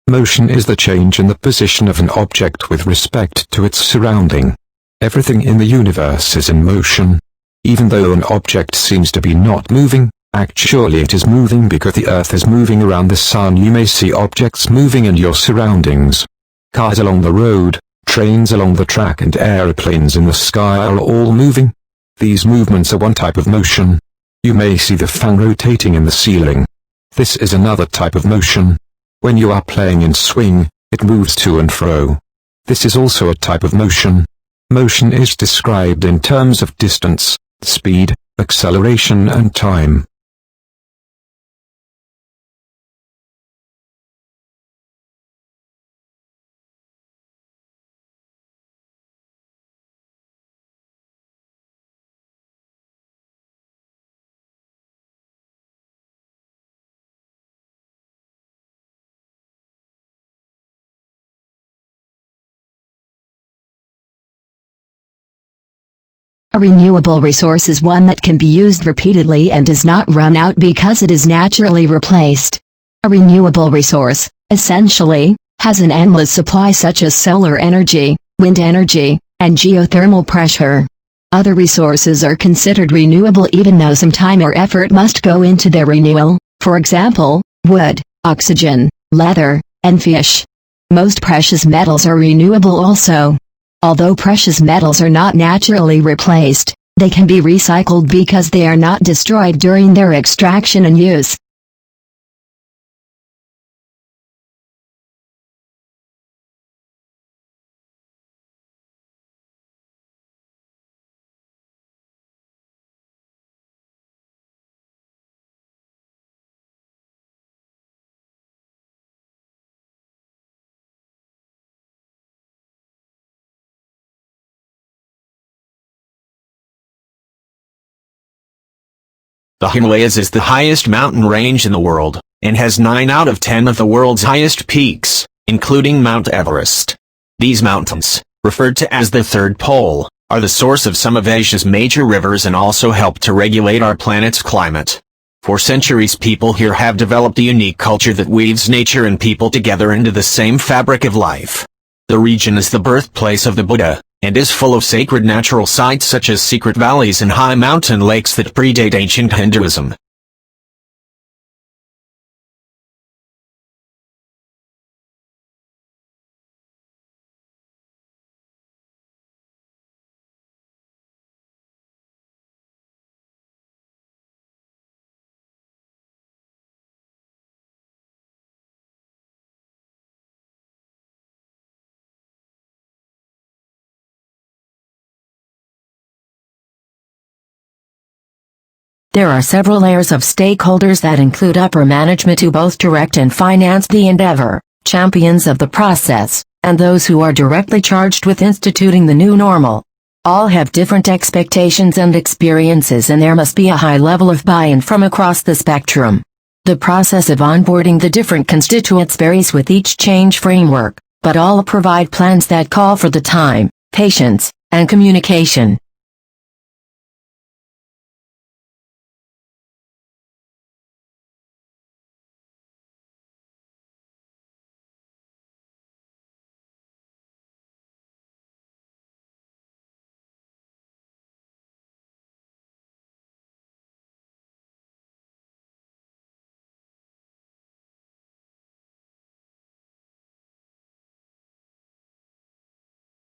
Motion is the change in the position of an object with respect to its surrounding. Everything in the universe is in motion. Even though an object seems to be not moving, actually it is moving because the Earth is moving around the Sun. You may see objects moving in your surroundings. Cars along the road, trains along the track and aeroplanes in the sky are all moving. These movements are one type of motion. You may see the fan rotating in the ceiling. This is another type of motion. When you are playing in swing, it moves to and fro. This is also a type of motion. Motion is described in terms of distance, speed, acceleration and time. A renewable resource is one that can be used repeatedly and does not run out because it is naturally replaced. A renewable resource, essentially, has an endless supply such as solar energy, wind energy, and geothermal pressure. Other resources are considered renewable even though some time or effort must go into their renewal, for example, wood, oxygen, leather, and fish. Most precious metals are renewable also. Although precious metals are not naturally replaced, they can be recycled because they are not destroyed during their extraction and use. The Himalayas is the highest mountain range in the world, and has 9 out of 10 of the world's highest peaks, including Mount Everest. These mountains, referred to as the Third Pole, are the source of some of Asia's major rivers and also help to regulate our planet's climate. For centuries people here have developed a unique culture that weaves nature and people together into the same fabric of life. The region is the birthplace of the Buddha, and is full of sacred natural sites such as secret valleys and high mountain lakes that predate ancient Hinduism. There are several layers of stakeholders that include upper management who both direct and finance the endeavor, champions of the process, and those who are directly charged with instituting the new normal. All have different expectations and experiences, and there must be a high level of buy-in from across the spectrum. The process of onboarding the different constituents varies with each change framework, but all provide plans that call for the time, patience, and communication.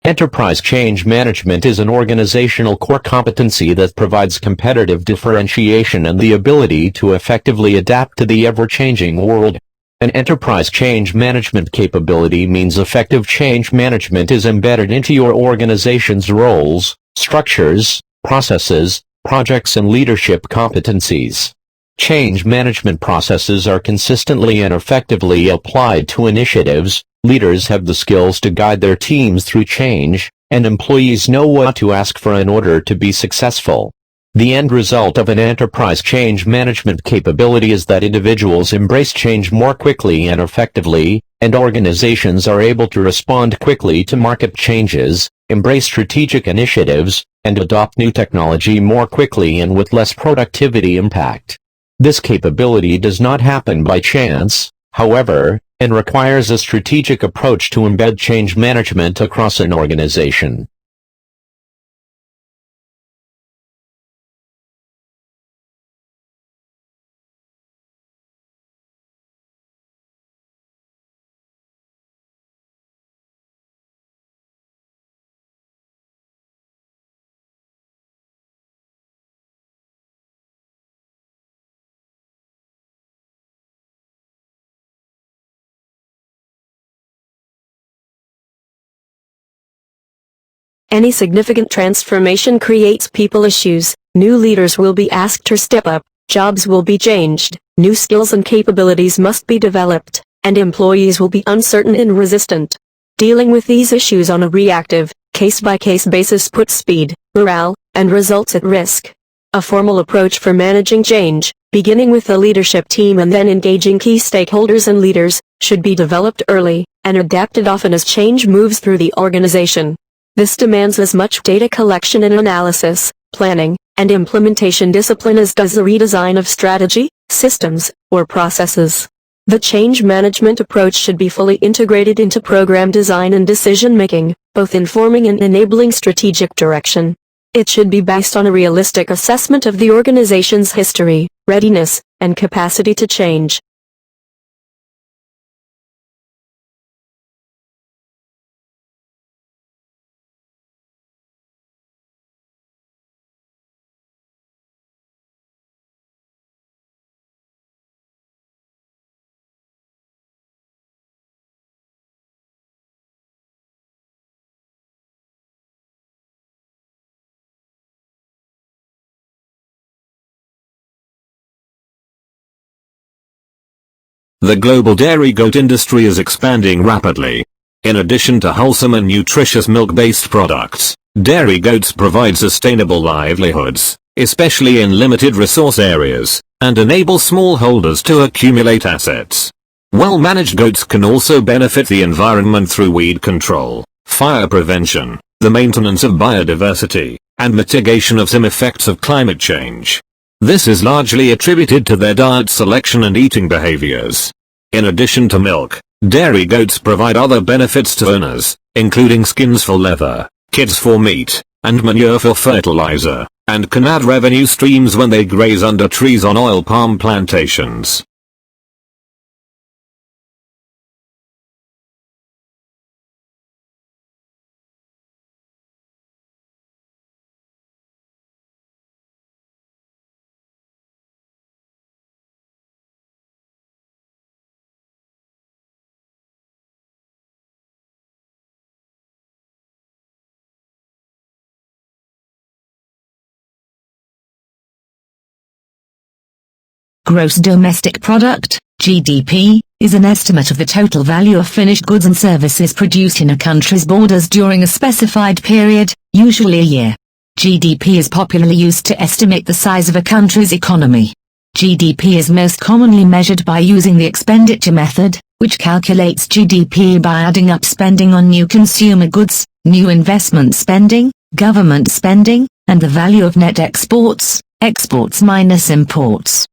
Enterprise change management is an organizational core competency that provides competitive differentiation and the ability to effectively adapt to the ever-changing world. An enterprise change management capability means effective change management is embedded into your organization's roles, structures, processes, projects and leadership competencies. Change management processes are consistently and effectively applied to initiatives. Leaders have the skills to guide their teams through change, and employees know what to ask for in order to be successful. The end result of an enterprise change management capability is that individuals embrace change more quickly and effectively, and organizations are able to respond quickly to market changes, embrace strategic initiatives, and adopt new technology more quickly and with less productivity impact. This capability does not happen by chance. However, and requires a strategic approach to embed change management across an organization. Any significant transformation creates people issues. New leaders will be asked to step up, jobs will be changed, new skills and capabilities must be developed, and employees will be uncertain and resistant. Dealing with these issues on a reactive, case-by-case basis puts speed, morale, and results at risk. A formal approach for managing change, beginning with the leadership team and then engaging key stakeholders and leaders, should be developed early, and adapted often as change moves through the organization. This demands as much data collection and analysis, planning, and implementation discipline as does the redesign of strategy, systems, or processes. The change management approach should be fully integrated into program design and decision-making, both informing and enabling strategic direction. It should be based on a realistic assessment of the organization's history, readiness, and capacity to change. The global dairy goat industry is expanding rapidly. In addition to wholesome and nutritious milk-based products, dairy goats provide sustainable livelihoods, especially in limited resource areas, and enable smallholders to accumulate assets. Well-managed goats can also benefit the environment through weed control, fire prevention, the maintenance of biodiversity, and mitigation of some effects of climate change. This is largely attributed to their diet selection and eating behaviors. In addition to milk, dairy goats provide other benefits to owners, including skins for leather, kids for meat, and manure for fertilizer, and can add revenue streams when they graze under trees on oil palm plantations. Gross domestic product, GDP, is an estimate of the total value of finished goods and services produced in a country's borders during a specified period, usually a year. GDP is popularly used to estimate the size of a country's economy. GDP is most commonly measured by using the expenditure method, which calculates GDP by adding up spending on new consumer goods, new investment spending, government spending, and the value of net exports, exports minus imports.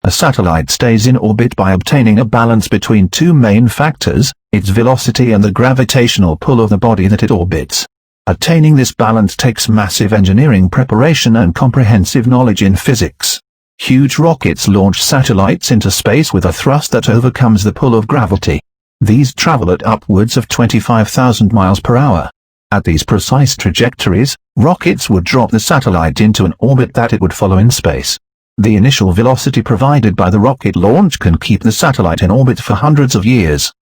A satellite stays in orbit by obtaining a balance between two main factors, its velocity and the gravitational pull of the body that it orbits. Attaining this balance takes massive engineering preparation and comprehensive knowledge in physics. Huge rockets launch satellites into space with a thrust that overcomes the pull of gravity. These travel at upwards of 25,000 miles per hour. At these precise trajectories, rockets would drop the satellite into an orbit that it would follow in space. The initial velocity provided by the rocket launch can keep the satellite in orbit for hundreds of years.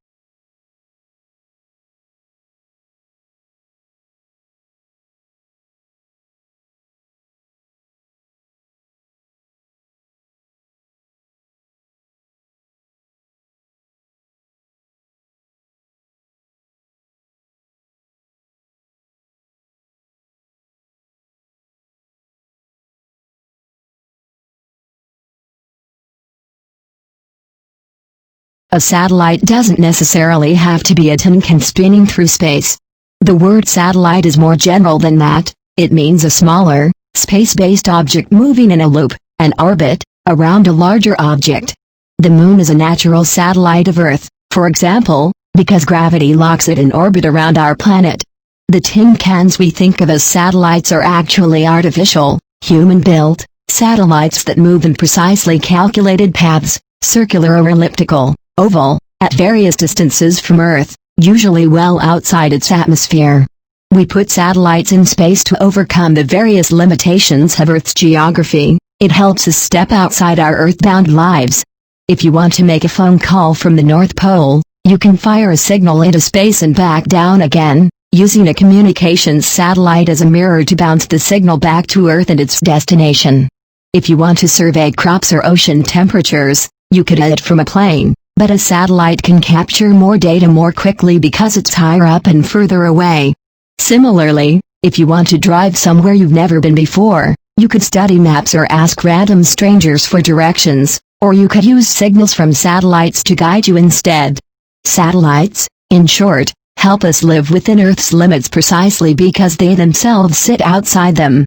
A satellite doesn't necessarily have to be a tin can spinning through space. The word satellite is more general than that. It means a smaller, space-based object moving in a loop, an orbit, around a larger object. The Moon is a natural satellite of Earth, for example, because gravity locks it in orbit around our planet. The tin cans we think of as satellites are actually artificial, human-built, satellites that move in precisely calculated paths, circular or elliptical, oval, at various distances from Earth, usually well outside its atmosphere. We put satellites in space to overcome the various limitations of Earth's geography. It helps us step outside our earthbound lives. If you want to make a phone call from the North Pole, you can fire a signal into space and back down again, using a communications satellite as a mirror to bounce the signal back to Earth and its destination. If you want to survey crops or ocean temperatures, you could do it from a plane, but a satellite can capture more data more quickly because it's higher up and further away. Similarly, if you want to drive somewhere you've never been before, you could study maps or ask random strangers for directions, or you could use signals from satellites to guide you instead. Satellites, in short, help us live within Earth's limits precisely because they themselves sit outside them.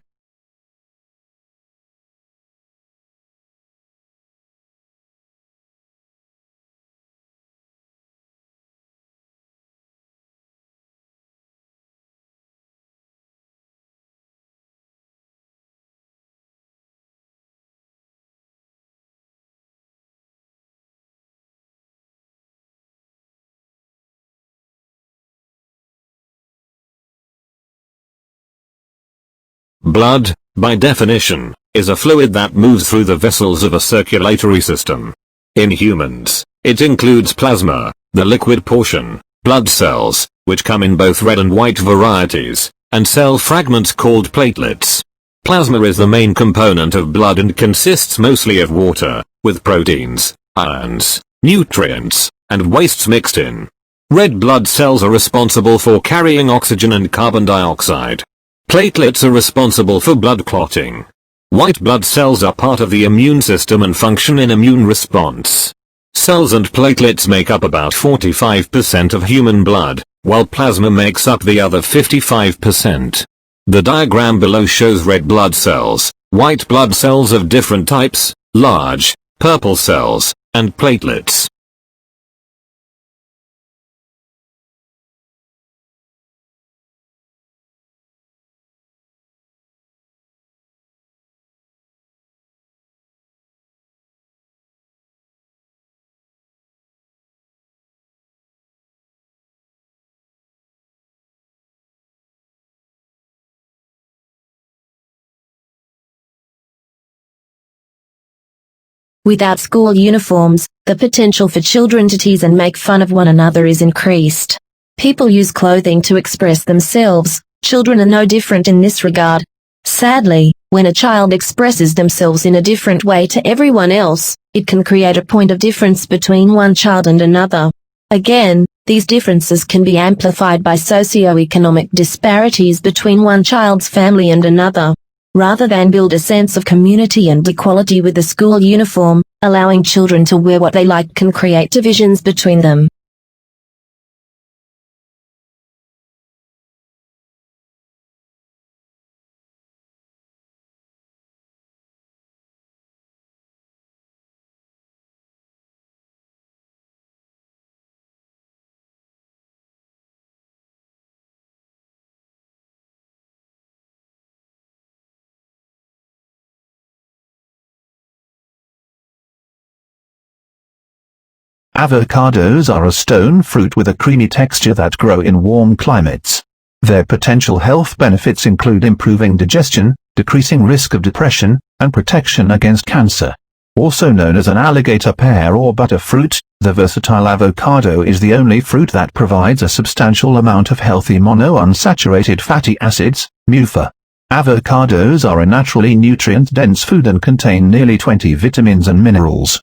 Blood, by definition, is a fluid that moves through the vessels of a circulatory system. In humans, it includes plasma, the liquid portion, blood cells, which come in both red and white varieties, and cell fragments called platelets. Plasma is the main component of blood and consists mostly of water, with proteins, ions, nutrients, and wastes mixed in. Red blood cells are responsible for carrying oxygen and carbon dioxide. Platelets are responsible for blood clotting. White blood cells are part of the immune system and function in immune response. Cells and platelets make up about 45% of human blood, while plasma makes up the other 55%. The diagram below shows red blood cells, white blood cells of different types, large, purple cells, and platelets. Without school uniforms, the potential for children to tease and make fun of one another is increased. People use clothing to express themselves. Children are no different in this regard. Sadly, when a child expresses themselves in a different way to everyone else, it can create a point of difference between one child and another. Again, these differences can be amplified by socio-economic disparities between one child's family and another. Rather than build a sense of community and equality with the school uniform, allowing children to wear what they like can create divisions between them. Avocados are a stone fruit with a creamy texture that grow in warm climates. Their potential health benefits include improving digestion, decreasing risk of depression, and protection against cancer. Also known as an alligator pear or butterfruit, the versatile avocado is the only fruit that provides a substantial amount of healthy monounsaturated fatty acids, MUFA. Avocados are a naturally nutrient-dense food and contain nearly 20 vitamins and minerals.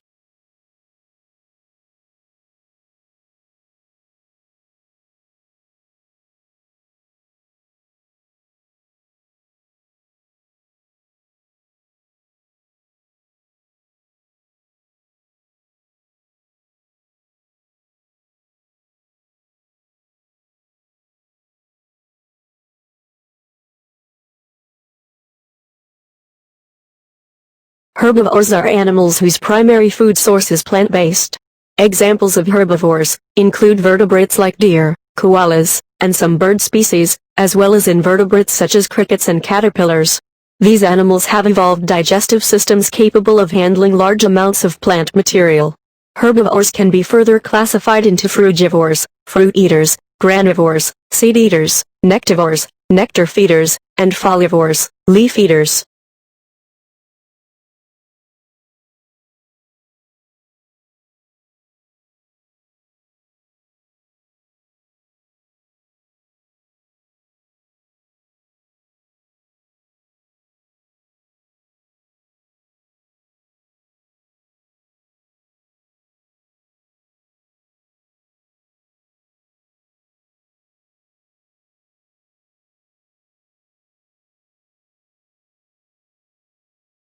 Herbivores are animals whose primary food source is plant-based. Examples of herbivores include vertebrates like deer, koalas, and some bird species, as well as invertebrates such as crickets and caterpillars. These animals have evolved digestive systems capable of handling large amounts of plant material. Herbivores can be further classified into frugivores, fruit eaters, granivores, seed eaters, nectivores, nectar feeders, and folivores, leaf eaters.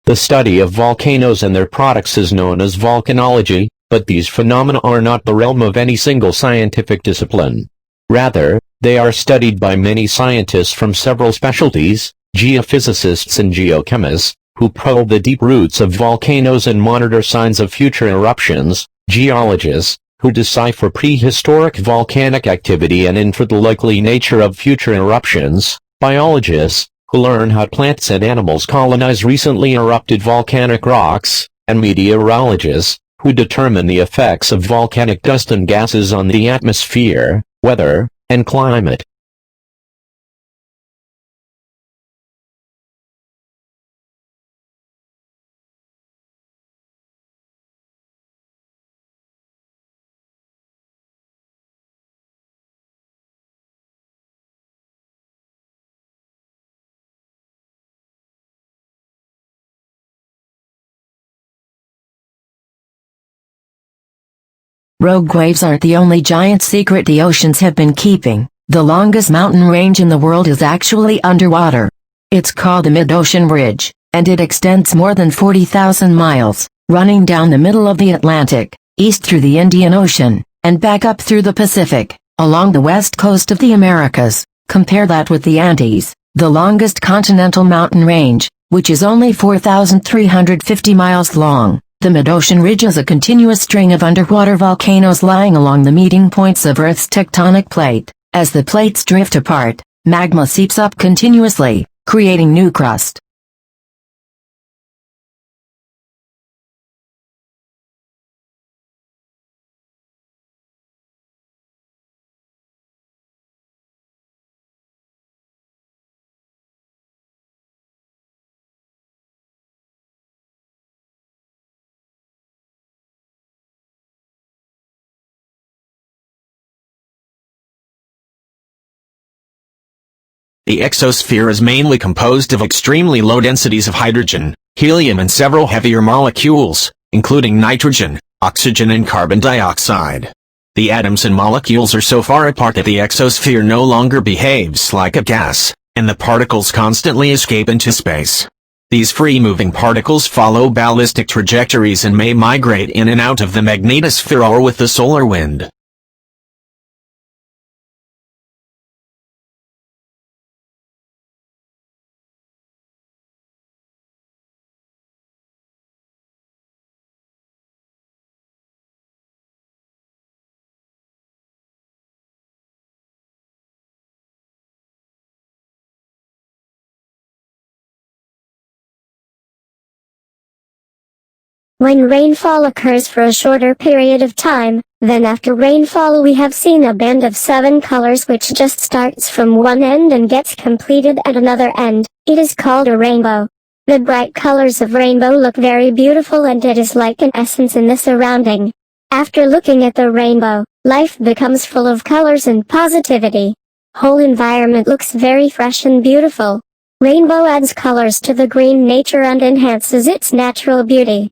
The study of volcanoes and their products is known as volcanology, but these phenomena are not the realm of any single scientific discipline. Rather, they are studied by many scientists from several specialties, geophysicists and geochemists, who probe the deep roots of volcanoes and monitor signs of future eruptions, geologists, who decipher prehistoric volcanic activity and infer the likely nature of future eruptions, biologists, who learn how plants and animals colonize recently erupted volcanic rocks, and meteorologists, who determine the effects of volcanic dust and gases on the atmosphere, weather, and climate. Rogue waves aren't the only giant secret the oceans have been keeping. The longest mountain range in the world is actually underwater. It's called the Mid-Ocean Ridge, and it extends more than 40,000 miles, running down the middle of the Atlantic, east through the Indian Ocean, and back up through the Pacific, along the west coast of the Americas. Compare that with the Andes, the longest continental mountain range, which is only 4,350 miles long. The mid-ocean ridge is a continuous string of underwater volcanoes lying along the meeting points of Earth's tectonic plate. As the plates drift apart, magma seeps up continuously, creating new crust. The exosphere is mainly composed of extremely low densities of hydrogen, helium and several heavier molecules, including nitrogen, oxygen and carbon dioxide. The atoms and molecules are so far apart that the exosphere no longer behaves like a gas, and the particles constantly escape into space. These free-moving particles follow ballistic trajectories and may migrate in and out of the magnetosphere or with the solar wind. When rainfall occurs for a shorter period of time, then after rainfall we have seen a band of 7 colors which just starts from one end and gets completed at another end. It is called a rainbow. The bright colors of rainbow look very beautiful and it is like an essence in the surrounding. After looking at the rainbow, life becomes full of colors and positivity. Whole environment looks very fresh and beautiful. Rainbow adds colors to the green nature and enhances its natural beauty.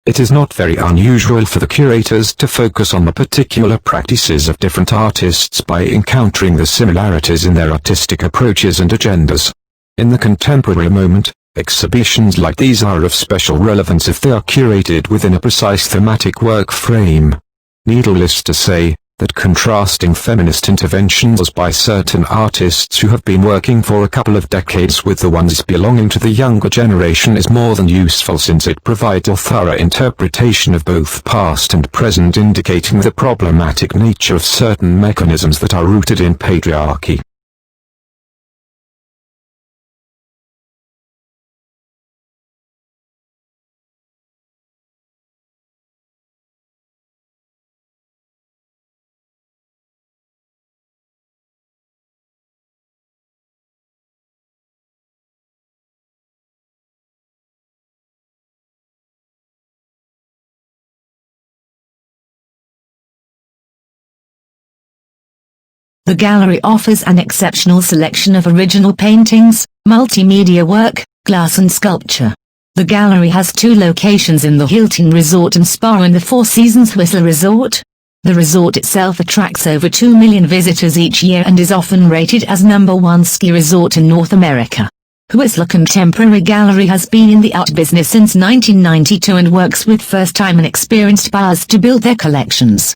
It is not very unusual for the curators to focus on the particular practices of different artists by encountering the similarities in their artistic approaches and agendas. In the contemporary moment, exhibitions like these are of special relevance if they are curated within a precise thematic work frame. Needless to say, that contrasting feminist interventions by certain artists who have been working for a couple of decades with the ones belonging to the younger generation is more than useful, since it provides a thorough interpretation of both past and present, indicating the problematic nature of certain mechanisms that are rooted in patriarchy. The gallery offers an exceptional selection of original paintings, multimedia work, glass and sculpture. The gallery has 2 locations in the Hilton Resort and Spa and the Four Seasons Whistler Resort. The resort itself attracts over 2 million visitors each year and is often rated as #1 ski resort in North America. Whistler Contemporary Gallery has been in the art business since 1992 and works with first-time and experienced buyers to build their collections.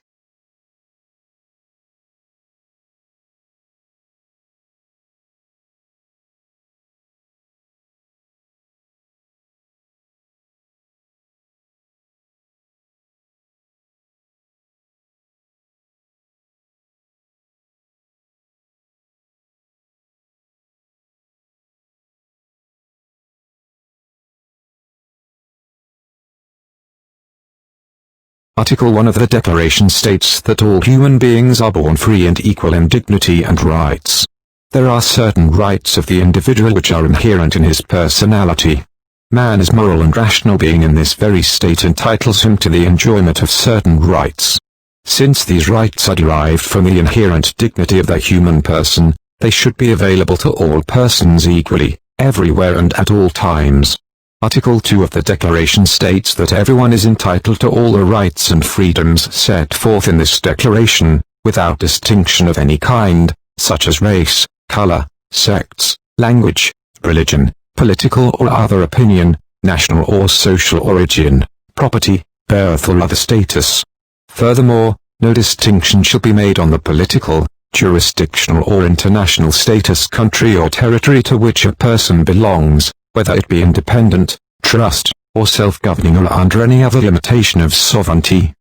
Article 1 of the Declaration states that all human beings are born free and equal in dignity and rights. There are certain rights of the individual which are inherent in his personality. Man as moral and rational being in this very state entitles him to the enjoyment of certain rights. Since these rights are derived from the inherent dignity of the human person, they should be available to all persons equally, everywhere and at all times. Article 2 of the Declaration states that everyone is entitled to all the rights and freedoms set forth in this declaration, without distinction of any kind, such as race, color, sex, language, religion, political or other opinion, national or social origin, property, birth or other status. Furthermore, no distinction shall be made on the political, jurisdictional or international status, country or territory to which a person belongs, whether it be independent, trust, or self-governing or under any other limitation of sovereignty.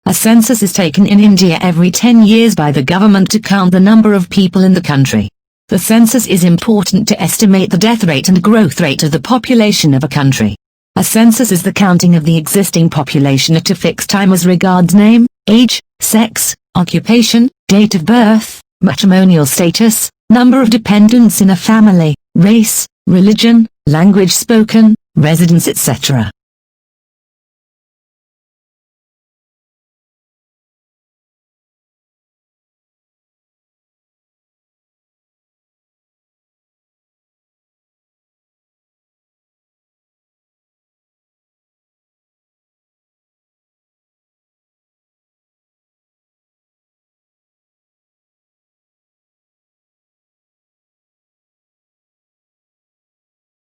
A census is taken in India every 10 years by the government to count the number of people in the country. The census is important to estimate the death rate and growth rate of the population of a country. A census is the counting of the existing population at a fixed time as regards name, age, sex, occupation, date of birth, matrimonial status, number of dependents in a family, race, religion, language spoken, residence, etc.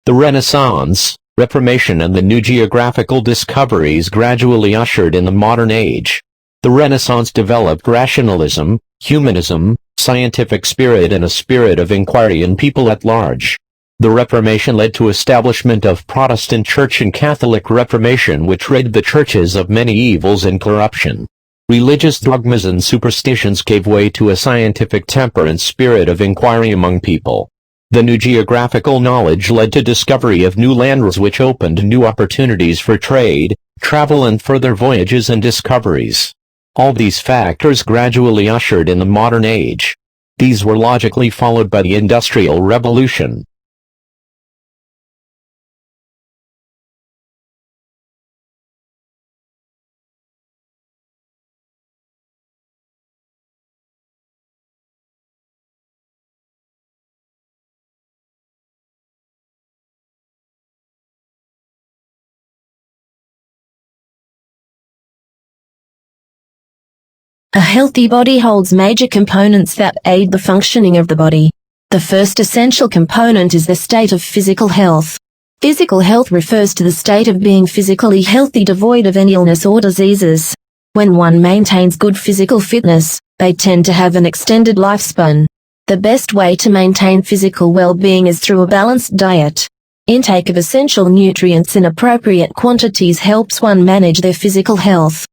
The Renaissance, Reformation and the new geographical discoveries gradually ushered in the modern age. The Renaissance developed rationalism, humanism, scientific spirit and a spirit of inquiry in people at large. The Reformation led to establishment of Protestant Church and Catholic Reformation, which rid the churches of many evils and corruption. Religious dogmas and superstitions gave way to a scientific temper and spirit of inquiry among people. The new geographical knowledge led to discovery of new landmass which opened new opportunities for trade, travel and further voyages and discoveries. All these factors gradually ushered in the modern age. These were logically followed by the Industrial Revolution. A healthy body holds major components that aid the functioning of the body. The first essential component is the state of physical health. Physical health refers to the state of being physically healthy, devoid of any illness or diseases. When one maintains good physical fitness, they tend to have an extended lifespan. The best way to maintain physical well-being is through a balanced diet. Intake of essential nutrients in appropriate quantities helps one manage their physical health.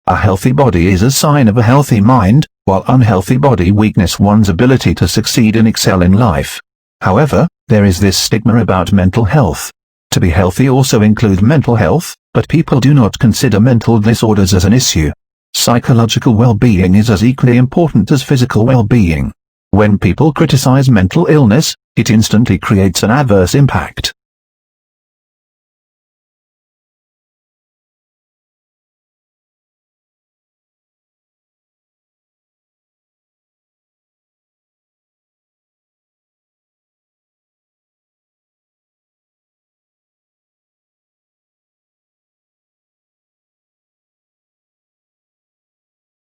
A healthy body is a sign of a healthy mind, while unhealthy body weakness one's ability to succeed and excel in life. However, there is this stigma about mental health. To be healthy also include mental health, but people do not consider mental disorders as an issue. Psychological well-being is as equally important as physical well-being. When people criticize mental illness, it instantly creates an adverse impact.